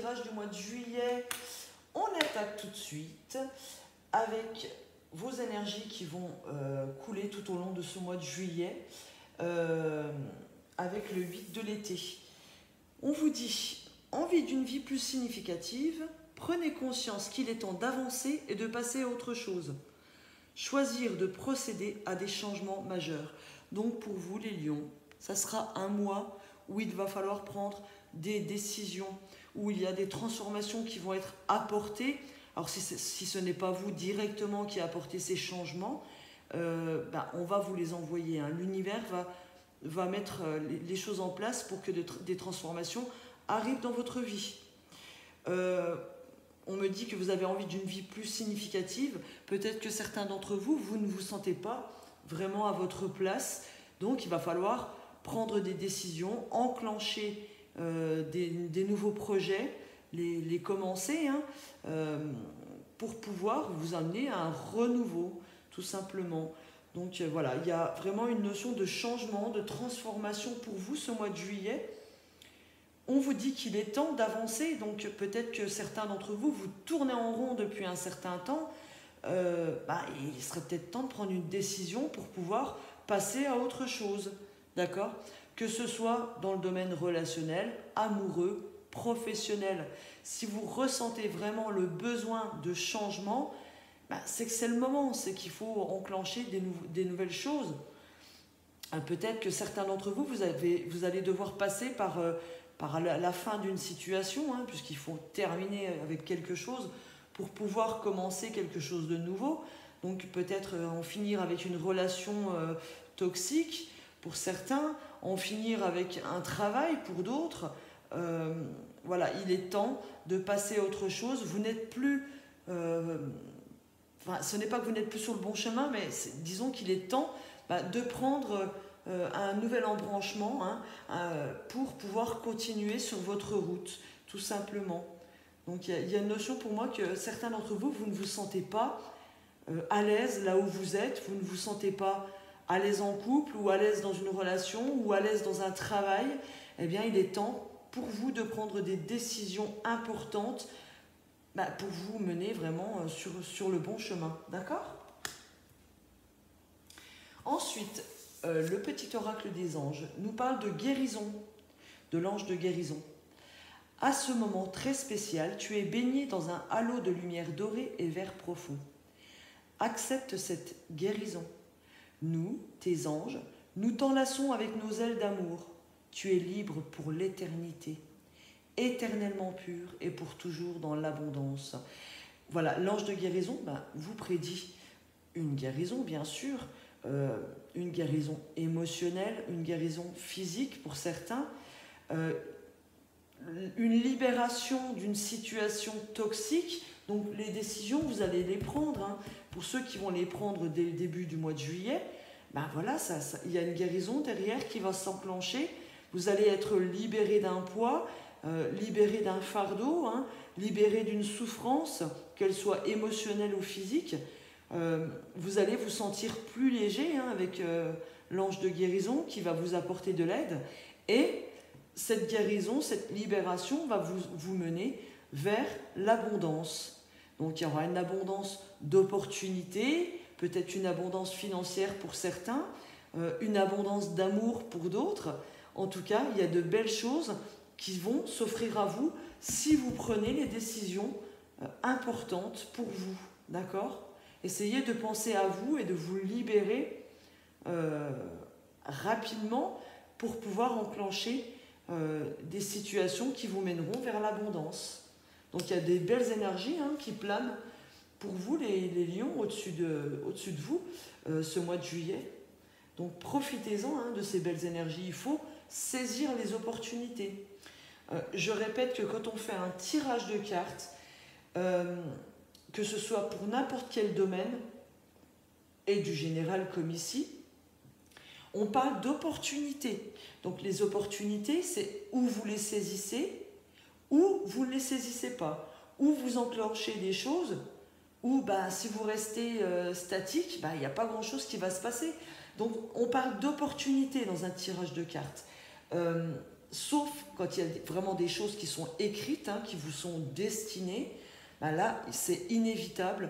tirage du mois de juillet. On attaque tout de suite avec vos énergies qui vont couler tout au long de ce mois de juillet avec le 8 de l'été. On vous dit, envie d'une vie plus significative, prenez conscience qu'il est temps d'avancer et de passer à autre chose. Choisir de procéder à des changements majeurs. Donc pour vous les lions, ça sera un mois où il va falloir prendre des décisions, où il y a des transformations qui vont être apportées. Alors si ce n'est pas vous directement qui apportez ces changements, on va vous les envoyer. L'univers va mettre les choses en place pour que des transformations arrivent dans votre vie. On me dit que vous avez envie d'une vie plus significative. Peut-être que certains d'entre vous, vous ne vous sentez pas vraiment à votre place. Donc il va falloir prendre des décisions, enclencher des nouveaux projets, les commencer pour pouvoir vous amener à un renouveau, tout simplement. Donc voilà, il y a vraiment une notion de changement, de transformation pour vous ce mois de juillet. On vous dit qu'il est temps d'avancer, donc peut-être que certains d'entre vous, vous tournez en rond depuis un certain temps. Il serait peut-être temps de prendre une décision pour pouvoir passer à autre chose, d'accord ? Que ce soit dans le domaine relationnel, amoureux, professionnel. Si vous ressentez vraiment le besoin de changement, c'est que c'est le moment, c'est qu'il faut enclencher des nouvelles choses. Peut-être que certains d'entre vous, vous allez devoir passer par la fin d'une situation, puisqu'il faut terminer avec quelque chose pour pouvoir commencer quelque chose de nouveau. Donc peut-être en finir avec une relation toxique pour certains, en finir avec un travail pour d'autres. Voilà, il est temps de passer à autre chose. Vous n'êtes plus... ce n'est pas que vous n'êtes plus sur le bon chemin, mais disons qu'il est temps de prendre un nouvel embranchement pour pouvoir continuer sur votre route, tout simplement. Donc il y a une notion pour moi que certains d'entre vous, vous ne vous sentez pas à l'aise là où vous êtes, vous ne vous sentez pas à l'aise en couple ou à l'aise dans une relation ou à l'aise dans un travail. Eh bien, il est temps pour vous de prendre des décisions importantes pour vous mener vraiment sur le bon chemin. D'accord ? Ensuite, le petit oracle des anges nous parle de guérison, de l'ange de guérison. À ce moment très spécial, tu es baigné dans un halo de lumière dorée et vert profond. Accepte cette guérison. Nous, tes anges, nous t'enlaçons avec nos ailes d'amour. Tu es libre pour l'éternité, éternellement pur et pour toujours dans l'abondance. Voilà, l'ange de guérison vous prédit une guérison, bien sûr, une guérison émotionnelle, une guérison physique pour certains, une libération d'une situation toxique. Donc les décisions, vous allez les prendre. Pour ceux qui vont les prendre dès le début du mois de juillet, voilà, il y a une guérison derrière qui va s'enclencher. Vous allez être libéré d'un poids, libéré d'un fardeau, libéré d'une souffrance, qu'elle soit émotionnelle ou physique. Vous allez vous sentir plus léger avec l'ange de guérison qui va vous apporter de l'aide. Et cette guérison, cette libération va vous mener vers l'abondance. Donc il y aura une abondance d'opportunités, peut-être une abondance financière pour certains, une abondance d'amour pour d'autres. En tout cas, il y a de belles choses qui vont s'offrir à vous si vous prenez les décisions importantes pour vous. D'accord ? Essayez de penser à vous et de vous libérer rapidement pour pouvoir enclencher des situations qui vous mèneront vers l'abondance. Donc il y a des belles énergies qui planent pour vous, les lions, au-dessus de vous, ce mois de juillet. Donc profitez-en de ces belles énergies. Il faut saisir les opportunités. Je répète que quand on fait un tirage de cartes, que ce soit pour n'importe quel domaine, et du général comme ici, on parle d'opportunités. Donc les opportunités, c'est où vous les saisissez, ou vous ne les saisissez pas, ou vous enclenchez des choses, ou si vous restez statique, il n'y a pas grand-chose qui va se passer. Donc on parle d'opportunités dans un tirage de cartes. sauf quand il y a vraiment des choses qui sont écrites, hein, qui vous sont destinées, ben là, c'est inévitable.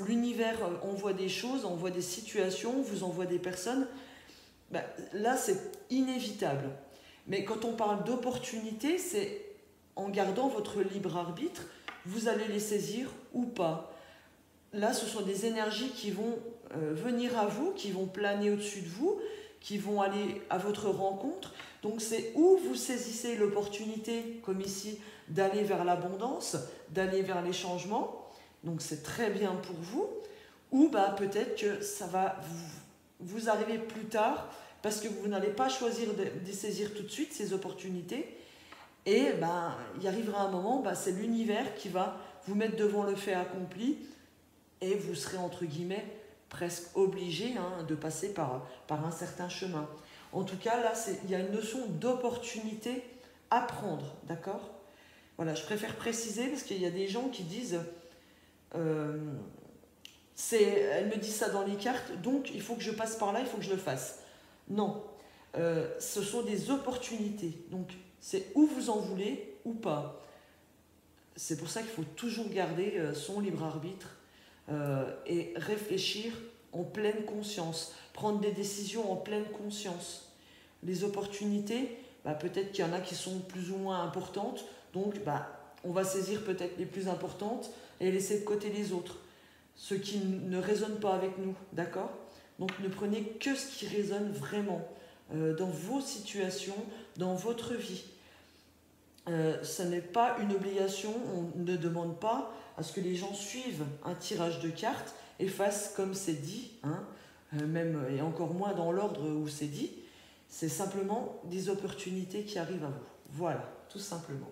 L'univers envoie des choses, envoie des situations, vous envoie des personnes. Ben, là, c'est inévitable. Mais quand on parle d'opportunités, c'est en gardant votre libre arbitre, vous allez les saisir ou pas. Là, ce sont des énergies qui vont venir à vous, qui vont planer au-dessus de vous, qui vont aller à votre rencontre. Donc c'est où vous saisissez l'opportunité, comme ici, d'aller vers l'abondance, d'aller vers les changements. Donc c'est très bien pour vous. Ou bah, peut-être que ça va vous arriver plus tard, parce que vous n'allez pas choisir de saisir tout de suite ces opportunités. Et ben, il arrivera un moment, ben, c'est l'univers qui va vous mettre devant le fait accompli et vous serez, entre guillemets, presque obligé, hein, de passer par un certain chemin. En tout cas, là, il y a une notion d'opportunité à prendre, d'accord? Voilà, je préfère préciser parce qu'il y a des gens qui disent elle me dit ça dans les cartes, donc il faut que je passe par là, il faut que je le fasse. Non, ce sont des opportunités. Donc, c'est où vous en voulez ou pas. C'est pour ça qu'il faut toujours garder son libre arbitre et réfléchir en pleine conscience, prendre des décisions en pleine conscience. Les opportunités, bah, peut-être qu'il y en a qui sont plus ou moins importantes, donc bah, on va saisir peut-être les plus importantes et laisser de côté les autres, ceux qui ne résonnent pas avec nous, d'accord? Donc ne prenez que ce qui résonne vraiment dans vos situations, dans votre vie. Ce n'est pas une obligation, on ne demande pas à ce que les gens suivent un tirage de cartes et fassent comme c'est dit, hein, même, et encore moins dans l'ordre où c'est dit. C'est simplement des opportunités qui arrivent à vous. Voilà, tout simplement.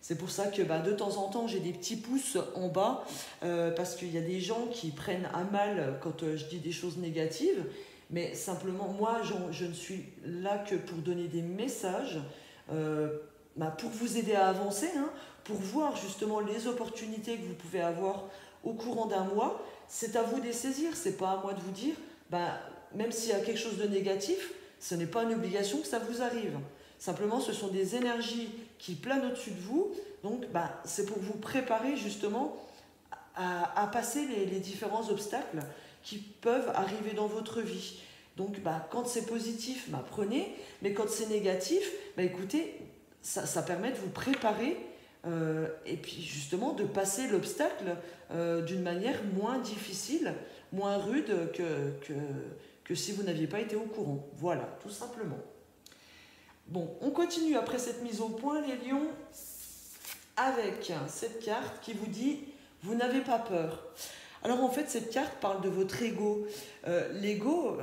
C'est pour ça que de temps en temps, j'ai des petits pouces en bas, parce qu'il y a des gens qui prennent à mal quand je dis des choses négatives, mais simplement, moi, je ne suis là que pour donner des messages, pour vous aider à avancer, hein, pour voir justement les opportunités que vous pouvez avoir au courant d'un mois. C'est à vous de les saisir, c'est pas à moi de vous dire, même s'il y a quelque chose de négatif, ce n'est pas une obligation que ça vous arrive. Simplement, ce sont des énergies qui planent au-dessus de vous, donc c'est pour vous préparer justement à passer les différents obstacles qui peuvent arriver dans votre vie. Donc quand c'est positif, prenez, mais quand c'est négatif, écoutez, ça permet de vous préparer et puis justement de passer l'obstacle d'une manière moins difficile, moins rude que si vous n'aviez pas été au courant. Voilà, tout simplement. Bon, on continue après cette mise au point, les lions, avec cette carte qui vous dit « Vous n'avez pas peur ». Alors en fait, cette carte parle de votre ego. L'ego,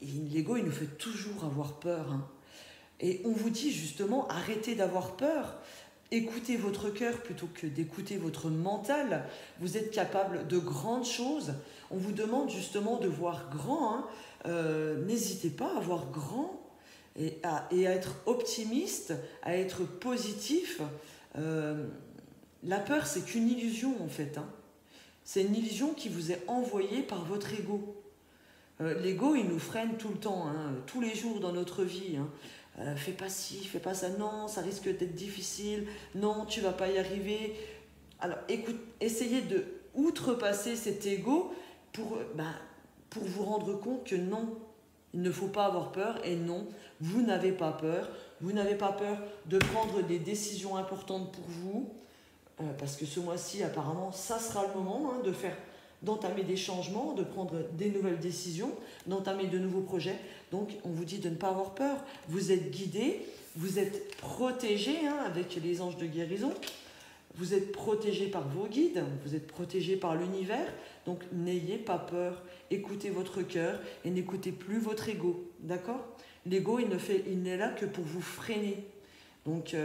l'ego, il nous fait toujours avoir peur, hein. Et on vous dit justement, arrêtez d'avoir peur. Écoutez votre cœur plutôt que d'écouter votre mental. Vous êtes capable de grandes choses. On vous demande justement de voir grand, hein. N'hésitez pas à voir grand et à être optimiste, à être positif. La peur, c'est qu'une illusion en fait, hein. C'est une illusion qui vous est envoyée par votre ego. L'ego, il nous freine tout le temps, hein, tous les jours dans notre vie, hein. Fais pas ci, fais pas ça, non, ça risque d'être difficile, non, tu vas pas y arriver. Alors, essayez de outrepasser cet ego pour vous rendre compte que non, il ne faut pas avoir peur et non, vous n'avez pas peur. Vous n'avez pas peur de prendre des décisions importantes pour vous, parce que ce mois-ci, apparemment, ça sera le moment, hein, d'entamer des changements, de prendre des nouvelles décisions, d'entamer de nouveaux projets. Donc, on vous dit de ne pas avoir peur. Vous êtes guidé, vous êtes protégé, hein, avec les anges de guérison. Vous êtes protégé par vos guides, vous êtes protégé par l'univers. Donc, n'ayez pas peur. Écoutez votre cœur et n'écoutez plus votre ego. D'accord ? L'ego, il n'est là que pour vous freiner. Donc,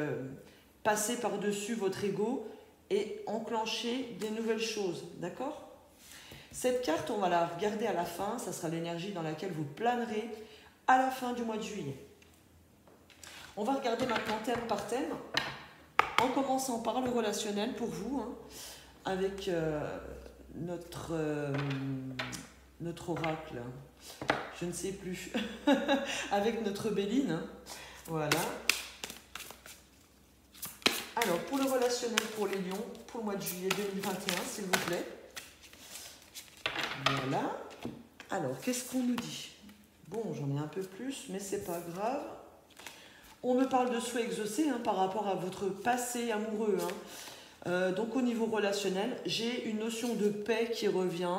passez par-dessus votre ego et enclenchez des nouvelles choses. D'accord ? Cette carte, on va la regarder à la fin. Ça sera l'énergie dans laquelle vous planerez à la fin du mois de juillet. On va regarder maintenant thème par thème, en commençant par le relationnel pour vous, hein, avec notre oracle. Je ne sais plus. Avec notre Béline. Voilà. Alors, pour le relationnel pour les lions, pour le mois de juillet 2021, s'il vous plaît. Voilà. Alors, qu'est-ce qu'on nous dit? Bon, j'en ai un peu plus, mais c'est pas grave. On me parle de souhaits exaucés par rapport à votre passé amoureux. Donc, au niveau relationnel, j'ai une notion de paix qui revient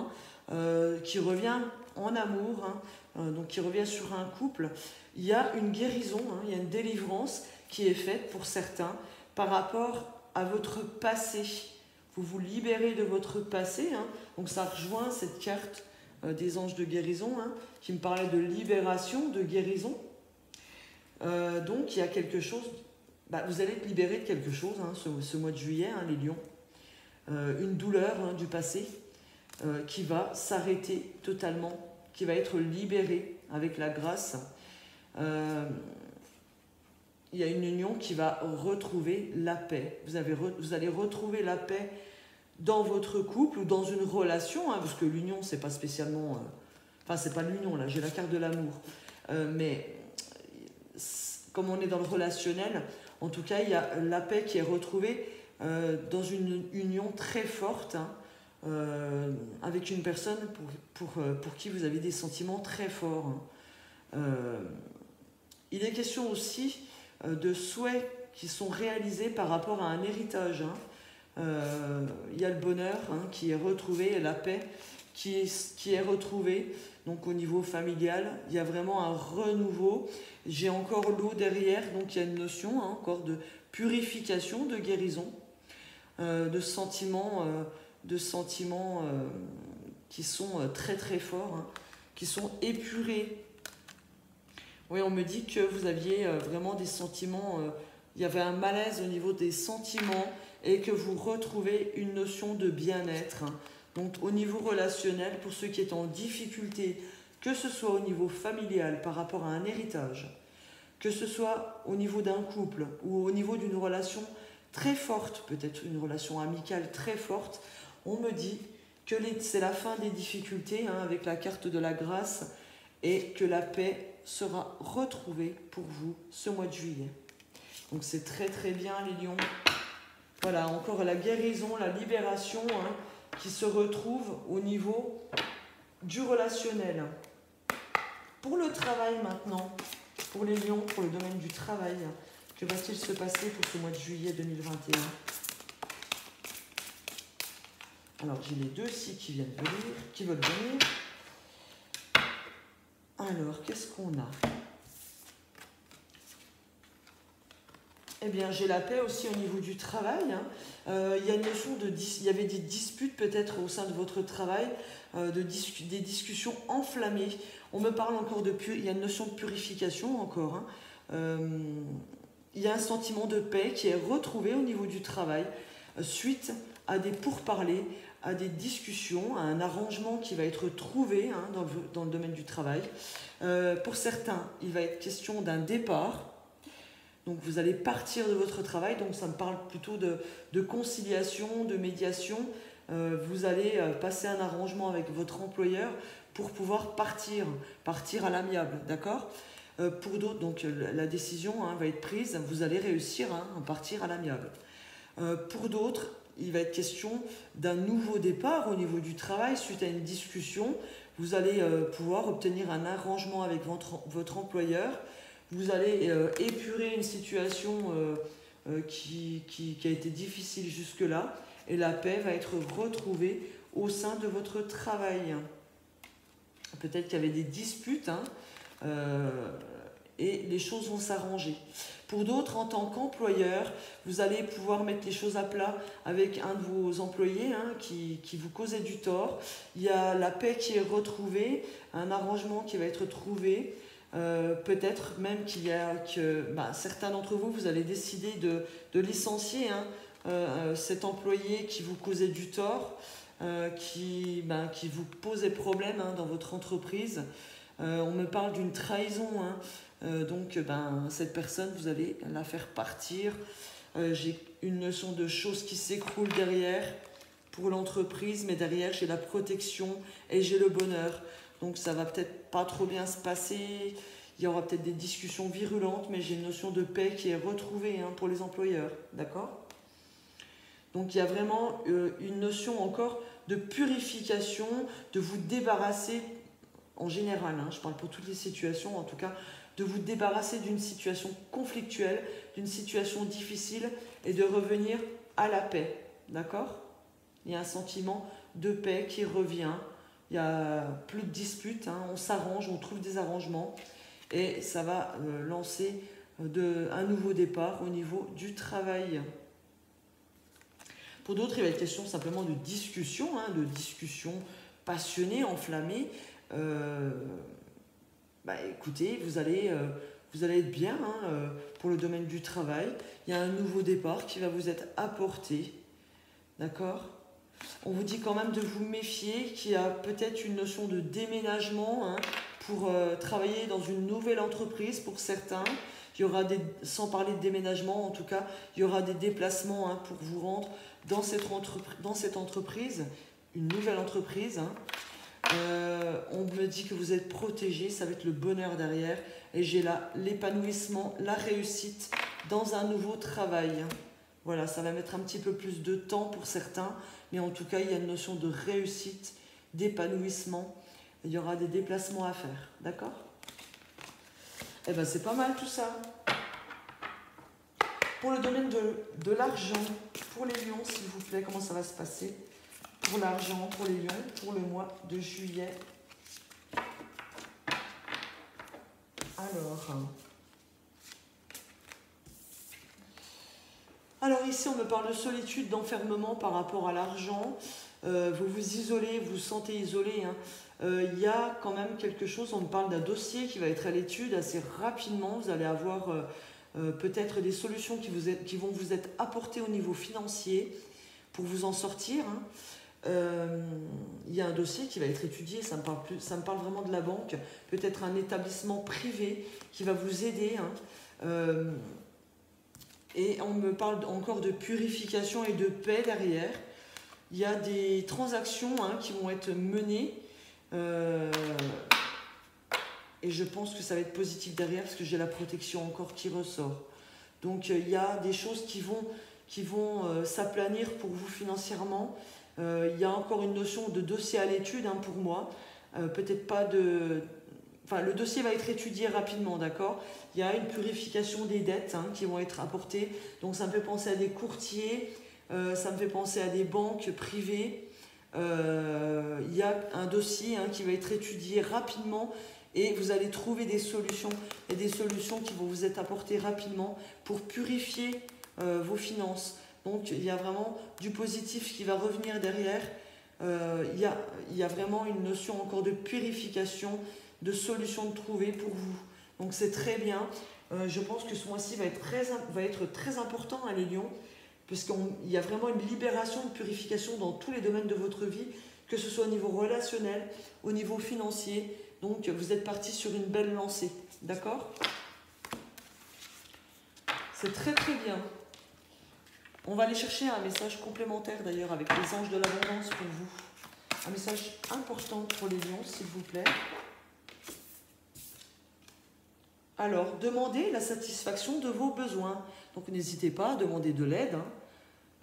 en amour, donc qui revient sur un couple. Il y a une guérison, il y a une délivrance qui est faite pour certains par rapport à votre passé. Vous vous libérez de votre passé, donc ça rejoint cette carte des anges de guérison qui me parlait de libération, de guérison. Donc il y a quelque chose, vous allez être libéré de quelque chose ce mois de juillet, les lions. Une douleur du passé qui va s'arrêter totalement, qui va être libérée avec la grâce. Il y a une union qui va retrouver la paix. Vous allez retrouver la paix dans votre couple ou dans une relation, parce que l'union, c'est pas spécialement... c'est pas l'union, là, j'ai la carte de l'amour. Mais comme on est dans le relationnel, en tout cas, il y a la paix qui est retrouvée dans une union très forte, avec une personne pour qui vous avez des sentiments très forts. Il est question aussi de souhaits qui sont réalisés par rapport à un héritage. Il y a le bonheur qui est retrouvé et la paix qui est retrouvée. Donc au niveau familial, il y a vraiment un renouveau. J'ai encore l'eau derrière, donc il y a une notion encore de purification, de guérison, de sentiments qui sont très très forts, qui sont épurés. Oui, on me dit que vous aviez vraiment des sentiments, il y avait un malaise au niveau des sentiments et que vous retrouvez une notion de bien-être. Donc au niveau relationnel, pour ceux qui sont en difficulté, que ce soit au niveau familial par rapport à un héritage, que ce soit au niveau d'un couple ou au niveau d'une relation très forte, peut-être une relation amicale très forte, on me dit que c'est la fin des difficultés avec la carte de la grâce et que la paix sera retrouvée pour vous ce mois de juillet. Donc c'est très très bien les lions. Voilà, encore la guérison, la libération qui se retrouve au niveau du relationnel. Pour le travail maintenant, pour les lions, pour le domaine du travail, que va-t-il se passer pour ce mois de juillet 2021? Alors j'ai les deux ici qui veulent venir. Alors, qu'est-ce qu'on a? Eh bien, j'ai la paix aussi au niveau du travail. Il y a une notion il y avait des disputes peut-être au sein de votre travail, des discussions enflammées. On me parle encore il y a une notion de purification encore. Il y a un sentiment de paix qui est retrouvé au niveau du travail suite à des pourparlers, à des discussions, à un arrangement qui va être trouvé dans le domaine du travail. Pour certains, il va être question d'un départ. Donc vous allez partir de votre travail, donc ça me parle plutôt de conciliation, de médiation. Vous allez passer un arrangement avec votre employeur pour pouvoir partir à l'amiable, d'accord ? Pour d'autres, donc la décision va être prise, vous allez réussir à partir à l'amiable. Pour d'autres, il va être question d'un nouveau départ au niveau du travail suite à une discussion. Vous allez pouvoir obtenir un arrangement avec votre employeur. Vous allez épurer une situation qui a été difficile jusque-là et la paix va être retrouvée au sein de votre travail. Peut-être qu'il y avait des disputes et les choses vont s'arranger. Pour d'autres, en tant qu'employeur, vous allez pouvoir mettre les choses à plat avec un de vos employés qui vous causait du tort. Il y a la paix qui est retrouvée, un arrangement qui va être trouvé. Peut-être même certains d'entre vous, vous allez décider de licencier cet employé qui vous causait du tort, qui vous posait problème dans votre entreprise. On me parle d'une trahison, donc cette personne, vous allez la faire partir. J'ai une notion de choses qui s'écroulent derrière pour l'entreprise, mais derrière j'ai la protection et j'ai le bonheur. Donc ça va peut-être pas trop bien se passer, Il y aura peut-être des discussions virulentes, mais j'ai une notion de paix qui est retrouvée hein, pour les employeurs. D'accord? Donc il y a vraiment une notion encore de purification, de vous débarrasser, en général, hein, je parle pour toutes les situations en tout cas, de vous débarrasser d'une situation conflictuelle, d'une situation difficile et de revenir à la paix. D'accord? Il y a un sentiment de paix qui revient, il n'y a plus de disputes, hein, on s'arrange, on trouve des arrangements et ça va lancer un nouveau départ au niveau du travail. Pour d'autres, il va être question simplement de discussion, hein, de discussion passionnée, enflammée. Écoutez, vous allez être bien hein, pour le domaine du travail. Il y a un nouveau départ qui va vous être apporté. D'accord? On vous dit quand même de vous méfier, qu'il y a peut-être une notion de déménagement hein, pour travailler dans une nouvelle entreprise pour certains. Il y aura sans parler de déménagement, en tout cas, il y aura des déplacements hein, pour vous rendre dans cette entreprise, une nouvelle entreprise. Hein. On me dit que vous êtes protégé, ça va être le bonheur derrière. Et j'ai là l'épanouissement, la réussite dans un nouveau travail. Voilà, ça va mettre un petit peu plus de temps pour certains, mais en tout cas, il y a une notion de réussite, d'épanouissement. Il y aura des déplacements à faire, d'accord? Eh bien, c'est pas mal tout ça. Pour le domaine de l'argent, pour les lions, s'il vous plaît, comment ça va se passer? Pour l'argent, pour les lions, pour le mois de juillet. Alors ici, on me parle de solitude, d'enfermement par rapport à l'argent. Vous vous isolez, vous vous sentez isolé. Hein. Il y a quand même quelque chose, on me parle d'un dossier qui va être à l'étude assez rapidement. Vous allez avoir peut-être des solutions qui vont vous être apportées au niveau financier pour vous en sortir. Hein. Il y a un dossier qui va être étudié, ça me parle vraiment de la banque, peut-être un établissement privé qui va vous aider. Hein. Et on me parle encore de purification et de paix derrière. Il y a des transactions hein, qui vont être menées et je pense que ça va être positif derrière parce que j'ai la protection encore qui ressort. Donc il y a des choses qui vont s'aplanir pour vous financièrement. Il y a encore une notion de dossier à l'étude hein, pour moi. Peut-être pas de... Enfin, le dossier va être étudié rapidement, d'accord? Il y a une purification des dettes hein, qui vont être apportées. Donc ça me fait penser à des courtiers, ça me fait penser à des banques privées. Il y a un dossier hein, qui va être étudié rapidement et vous allez trouver des solutions et des solutions qui vont vous être apportées rapidement pour purifier vos finances. Donc il y a vraiment du positif qui va revenir derrière. Il y a vraiment une notion encore de purification, de solutions de trouver pour vous. Donc c'est très bien. Je pense que ce mois-ci va être très important à les lions, puisqu'il y a vraiment une libération, une purification dans tous les domaines de votre vie, que ce soit au niveau relationnel, au niveau financier. Donc vous êtes parti sur une belle lancée. D'accord? C'est très très bien. On va aller chercher un message complémentaire d'ailleurs avec les anges de l'abondance pour vous. Un message important pour les lions, s'il vous plaît. Alors, demandez la satisfaction de vos besoins. Donc, n'hésitez pas à demander de l'aide hein,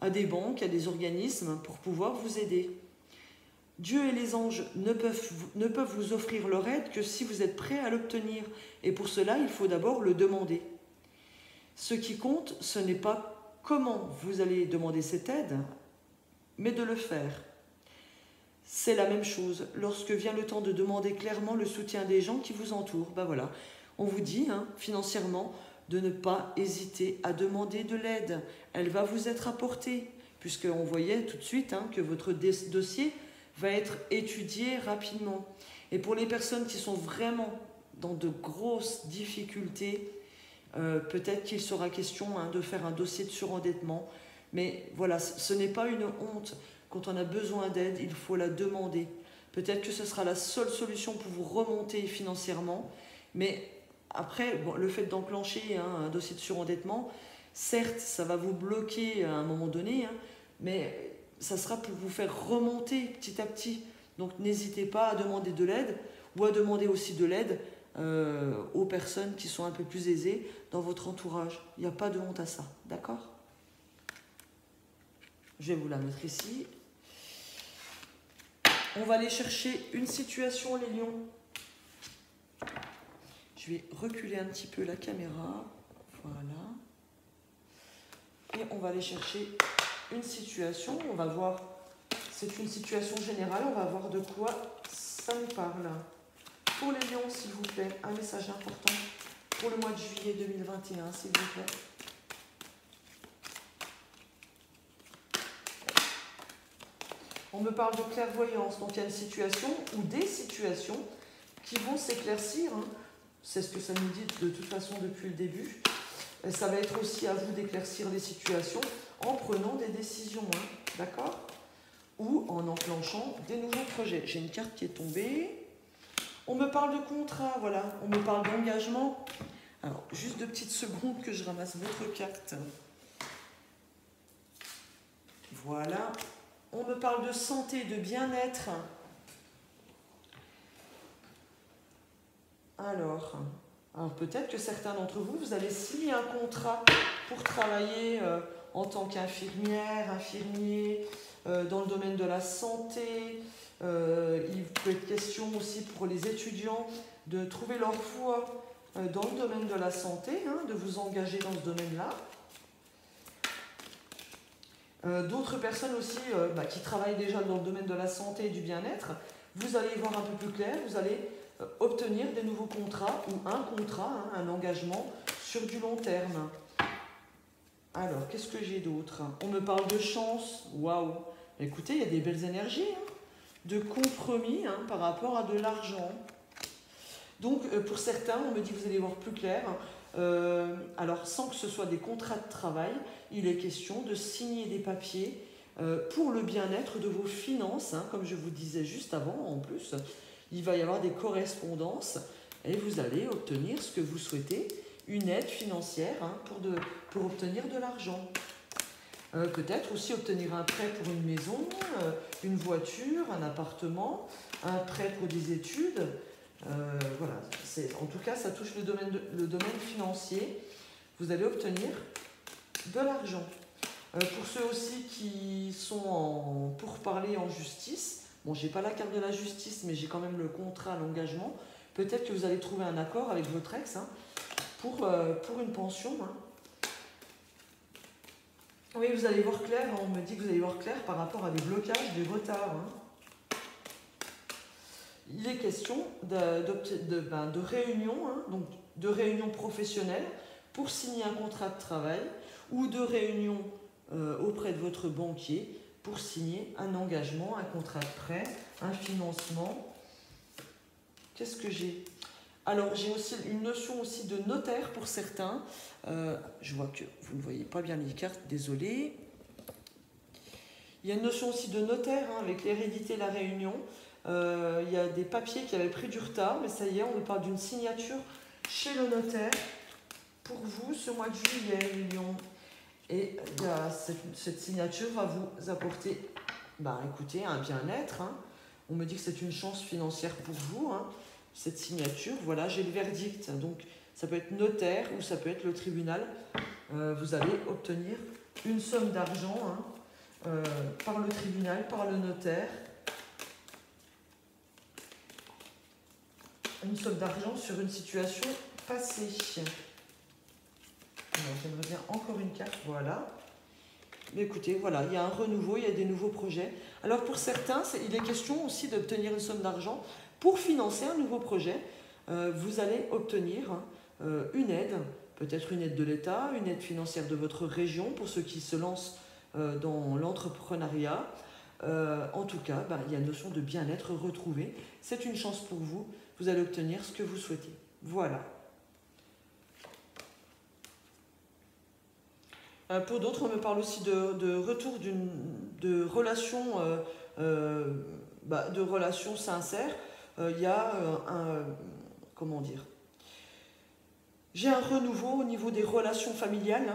à des banques, à des organismes pour pouvoir vous aider. Dieu et les anges ne peuvent vous offrir leur aide que si vous êtes prêt à l'obtenir. Et pour cela, il faut d'abord le demander. Ce qui compte, ce n'est pas comment vous allez demander cette aide, mais de le faire. C'est la même chose lorsque vient le temps de demander clairement le soutien des gens qui vous entourent. Ben voilà. On vous dit, hein, financièrement, de ne pas hésiter à demander de l'aide. Elle va vous être apportée, puisqu'on voyait tout de suite hein, que votre dossier va être étudié rapidement. Et pour les personnes qui sont vraiment dans de grosses difficultés, peut-être qu'il sera question hein, de faire un dossier de surendettement. Mais voilà, ce n'est pas une honte. Quand on a besoin d'aide, il faut la demander. Peut-être que ce sera la seule solution pour vous remonter financièrement, mais après, bon, le fait d'enclencher hein, un dossier de surendettement, certes, ça va vous bloquer à un moment donné, hein, mais ça sera pour vous faire remonter petit à petit. Donc n'hésitez pas à demander de l'aide ou à demander aussi de l'aide aux personnes qui sont un peu plus aisées dans votre entourage. Il n'y a pas de honte à ça, d'accord? Je vais vous la mettre ici. On va aller chercher une situation, les lions. Je vais reculer un petit peu la caméra. Voilà. Et on va aller chercher une situation. On va voir, c'est une situation générale. On va voir de quoi ça nous parle. Pour les lions, s'il vous plaît, un message important pour le mois de juillet 2021, s'il vous plaît. On me parle de clairvoyance, donc il y a une situation ou des situations qui vont s'éclaircir. Hein. C'est ce que ça nous dit de toute façon depuis le début. Et ça va être aussi à vous d'éclaircir les situations en prenant des décisions, hein, d'accord? Ou en enclenchant des nouveaux projets. J'ai une carte qui est tombée. On me parle de contrat, voilà. On me parle d'engagement. Alors, juste 2 petites secondes que je ramasse votre carte. Voilà. On me parle de santé, de bien-être. Alors peut-être que certains d'entre vous, vous allez signer un contrat pour travailler en tant qu'infirmière, infirmier, dans le domaine de la santé. Il peut être question aussi pour les étudiants de trouver leur voie dans le domaine de la santé, hein, de vous engager dans ce domaine-là. D'autres personnes aussi qui travaillent déjà dans le domaine de la santé et du bien-être, vous allez y voir un peu plus clair, vous allez obtenir des nouveaux contrats ou un contrat, hein, un engagement sur du long terme. Alors, qu'est-ce que j'ai d'autre? On me parle de chance, waouh! Écoutez, il y a des belles énergies, hein, de compromis hein, par rapport à de l'argent. Donc, pour certains, on me dit que vous allez voir plus clair. Alors, sans que ce soit des contrats de travail, il est question de signer des papiers pour le bien-être de vos finances, hein, comme je vous disais juste avant, en plus. Il va y avoir des correspondances et vous allez obtenir ce que vous souhaitez, une aide financière hein, pour obtenir de l'argent. Peut-être aussi obtenir un prêt pour une maison, une voiture, un appartement, un prêt pour des études. Voilà, en tout cas, ça touche le domaine financier. Vous allez obtenir de l'argent. Pour ceux aussi qui sont pour parler en justice, bon, j'ai pas la carte de la justice, mais j'ai quand même le contrat, l'engagement. Peut-être que vous allez trouver un accord avec votre ex hein, pour une pension. Hein. Oui, vous allez voir clair, on me dit que vous allez voir clair par rapport à des blocages, des retards. Hein. Il est question de réunions, hein, donc de réunions professionnelles pour signer un contrat de travail ou de réunions auprès de votre banquier pour signer un engagement, un contrat de prêt, un financement. Qu'est-ce que j'ai? Alors, j'ai aussi une notion aussi de notaire pour certains. Je vois que vous ne voyez pas bien les cartes, désolé. Il y a une notion aussi de notaire hein, avec l'hérédité et la réunion. Il y a des papiers qui avaient pris du retard, mais ça y est, on nous parle d'une signature chez le notaire pour vous ce mois de juillet, les lions. Et cette signature va vous apporter, écoutez, un bien-être. Hein. On me dit que c'est une chance financière pour vous, hein, cette signature. Voilà, j'ai le verdict. Donc, ça peut être notaire ou ça peut être le tribunal. Vous allez obtenir une somme d'argent hein, par le tribunal, par le notaire. Une somme d'argent sur une situation passée. J'aimerais bien encore une carte, voilà. Mais écoutez, voilà, il y a un renouveau, il y a des nouveaux projets. Alors pour certains, il est question aussi d'obtenir une somme d'argent pour financer un nouveau projet. Vous allez obtenir une aide, peut-être une aide de l'État, une aide financière de votre région pour ceux qui se lancent dans l'entrepreneuriat. En tout cas, il y a une notion de bien-être retrouvé. C'est une chance pour vous. Vous allez obtenir ce que vous souhaitez. Voilà. Pour d'autres, on me parle aussi de retour de relations sincères. Il y a comment dire? J'ai un renouveau au niveau des relations familiales,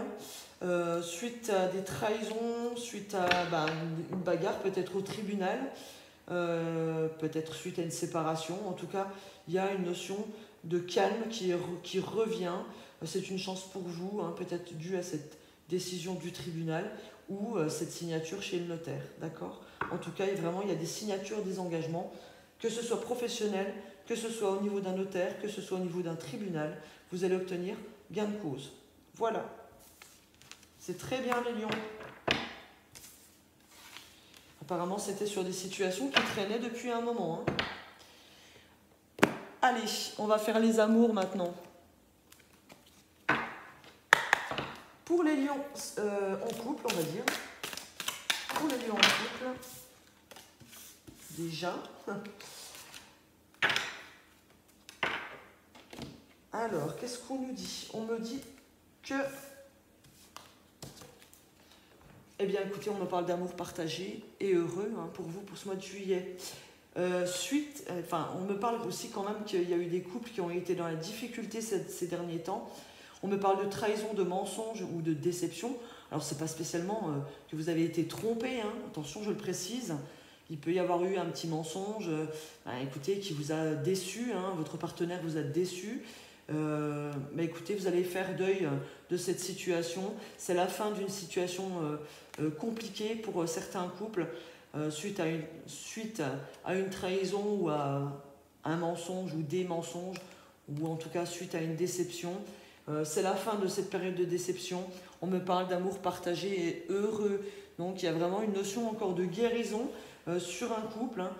hein, suite à des trahisons, suite à une bagarre peut-être au tribunal, peut-être suite à une séparation. En tout cas, il y a une notion de calme qui revient. C'est une chance pour vous, hein, peut-être due à cette décision du tribunal ou cette signature chez le notaire, d'accord? En tout cas, vraiment, il y a des signatures, des engagements, que ce soit professionnel, que ce soit au niveau d'un notaire, que ce soit au niveau d'un tribunal, vous allez obtenir gain de cause. Voilà. C'est très bien les lions. Apparemment, c'était sur des situations qui traînaient depuis un moment. Hein. Allez, on va faire les amours maintenant. Pour les lions en couple, on va dire. Pour les lions en couple, déjà. Alors, qu'est-ce qu'on nous dit? On me dit que... Eh bien, écoutez, on me parle d'amour partagé et heureux hein, pour vous, pour ce mois de juillet. On me parle aussi quand même qu'il y a eu des couples qui ont été dans la difficulté ces derniers temps. On me parle de trahison, de mensonge ou de déception. Alors, ce n'est pas spécialement que vous avez été trompé, hein. Attention, je le précise. Il peut y avoir eu un petit mensonge, écoutez, qui vous a déçu, hein, votre partenaire vous a déçu. Mais écoutez, vous allez faire deuil de cette situation. C'est la fin d'une situation compliquée pour certains couples suite à une trahison ou à un mensonge ou des mensonges, ou en tout cas suite à une déception. C'est la fin de cette période de déception. On me parle d'amour partagé et heureux. Donc il y a vraiment une notion encore de guérison sur un couple, hein,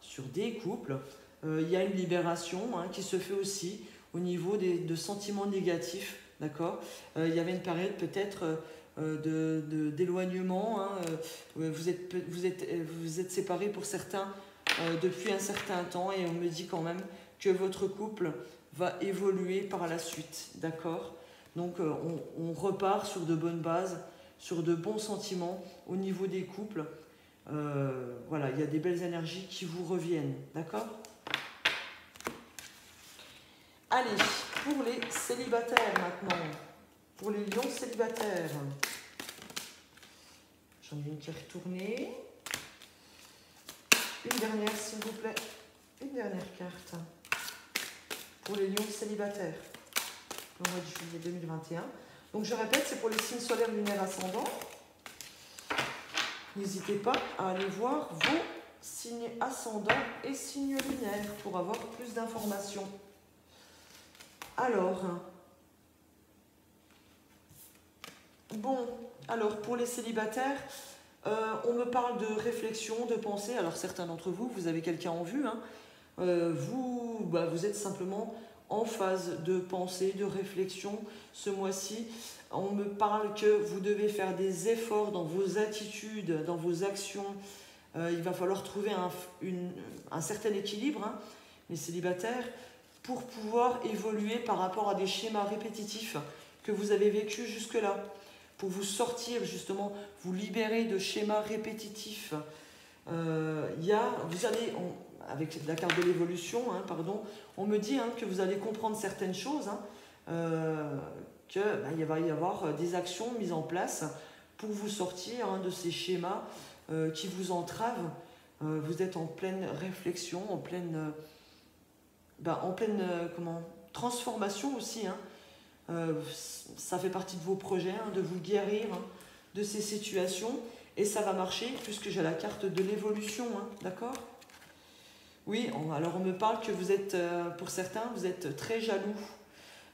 sur des couples. Il y a une libération hein, qui se fait aussi au niveau de sentiments négatifs. D'accord. Il y avait une période peut-être d'éloignement. Hein, vous êtes séparés pour certains depuis un certain temps et on me dit quand même que votre couple va évoluer par la suite, d'accord? Donc on repart sur de bonnes bases, sur de bons sentiments au niveau des couples. Voilà, il y a des belles énergies qui vous reviennent, d'accord? Allez, pour les célibataires maintenant, pour les lions célibataires, j'en ai une qui est retournée. Une dernière s'il vous plaît, une dernière carte. Pour les lions célibataires, le mois de juillet 2021. Donc je répète, c'est pour les signes solaires, lunaires, ascendants. N'hésitez pas à aller voir vos signes ascendants et signes lunaires pour avoir plus d'informations. Alors, pour les célibataires, on me parle de réflexion, de pensée. Alors certains d'entre vous, vous avez quelqu'un en vue, hein. Vous êtes simplement en phase de pensée, de réflexion ce mois-ci. On me parle que vous devez faire des efforts dans vos attitudes, dans vos actions. Il va falloir trouver un certain équilibre, hein, les célibataires, pour pouvoir évoluer par rapport à des schémas répétitifs que vous avez vécus jusque-là. Pour vous sortir justement, vous libérer de schémas répétitifs. Avec la carte de l'évolution, hein, on me dit hein, que vous allez comprendre certaines choses, hein, qu'il va y avoir des actions mises en place pour vous sortir hein, de ces schémas qui vous entravent. Vous êtes en pleine réflexion, en pleine transformation aussi. Hein. Ça fait partie de vos projets, hein, de vous guérir hein, de ces situations. Et ça va marcher puisque j'ai la carte de l'évolution, hein, d'accord ? Oui, alors on me parle que vous êtes, pour certains, vous êtes très jaloux.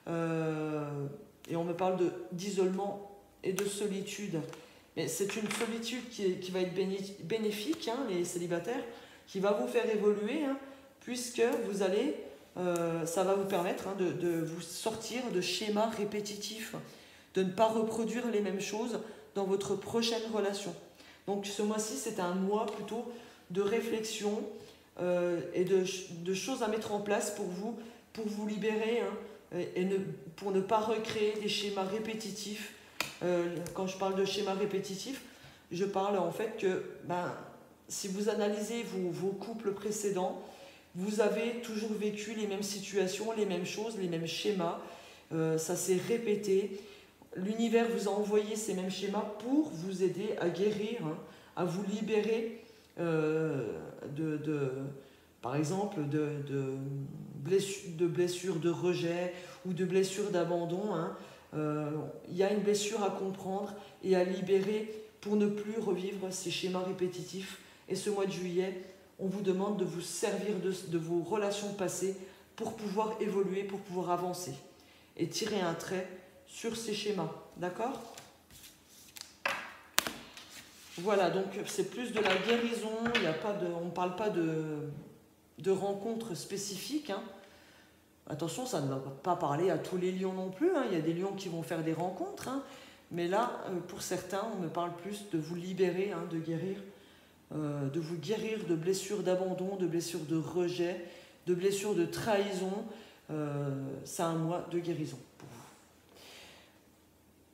Et on me parle d'isolement et de solitude. Mais c'est une solitude qui va être bénéfique, hein, les célibataires, qui va vous faire évoluer, hein, puisque vous allez, ça va vous permettre hein, de vous sortir de schémas répétitifs, de ne pas reproduire les mêmes choses dans votre prochaine relation. Donc ce mois-ci, c'est un mois plutôt de réflexion et de choses à mettre en place pour vous libérer hein, pour ne pas recréer des schémas répétitifs. Quand je parle de schémas répétitifs, je parle en fait que si vous analysez vos couples précédents, vous avez toujours vécu les mêmes situations, les mêmes choses, les mêmes schémas. Ça s'est répété. L'univers vous a envoyé ces mêmes schémas pour vous aider à guérir, hein, à vous libérer par exemple de blessures de rejet ou de blessures d'abandon, hein. Il y a une blessure à comprendre et à libérer pour ne plus revivre ces schémas répétitifs. Et ce mois de juillet, on vous demande de vous servir de vos relations passées pour pouvoir évoluer, pour pouvoir avancer et tirer un trait sur ces schémas. D'accord ? Voilà, donc c'est plus de la guérison, on ne parle pas de rencontres spécifiques, hein. Attention, ça ne va pas parler à tous les lions non plus, hein. Il y a des lions qui vont faire des rencontres, hein. Mais là, pour certains, on me parle plus de vous libérer, hein, de vous guérir de blessures d'abandon, de blessures de rejet, de blessures de trahison. C'est un mois de guérison pour vous.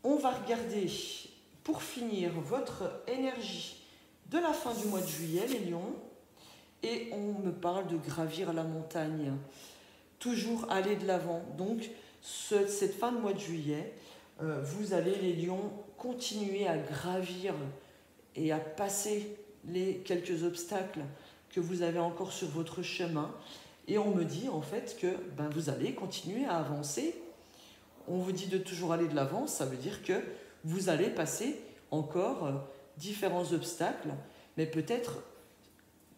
On va regarder, pour finir, votre énergie de la fin du mois de juillet, les lions. Et on me parle de gravir la montagne. Toujours aller de l'avant. Donc, cette fin de mois de juillet, vous allez, les lions, continuer à gravir et à passer les quelques obstacles que vous avez encore sur votre chemin. Et on me dit en fait que vous allez continuer à avancer. On vous dit de toujours aller de l'avant, ça veut dire que vous allez passer encore différents obstacles, mais peut-être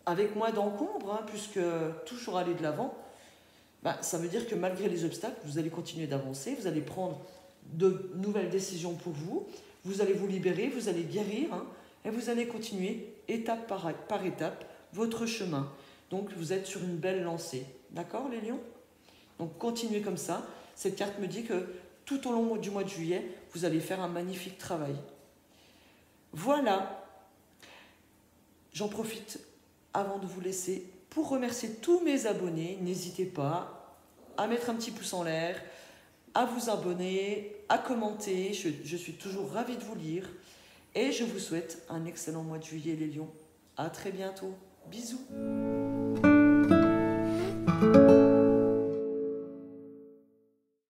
avec moins d'encombre, hein, puisque toujours aller de l'avant, ça veut dire que malgré les obstacles, vous allez continuer d'avancer, vous allez prendre de nouvelles décisions pour vous, vous allez vous libérer, vous allez guérir, hein, et vous allez continuer étape par étape votre chemin. Donc vous êtes sur une belle lancée. D'accord les lions ? Donc continuez comme ça. Cette carte me dit que tout au long du mois de juillet, vous allez faire un magnifique travail. Voilà. J'en profite avant de vous laisser pour remercier tous mes abonnés. N'hésitez pas à mettre un petit pouce en l'air, à vous abonner, à commenter. Je suis toujours ravie de vous lire. Et je vous souhaite un excellent mois de juillet les lions. À très bientôt. Bisous.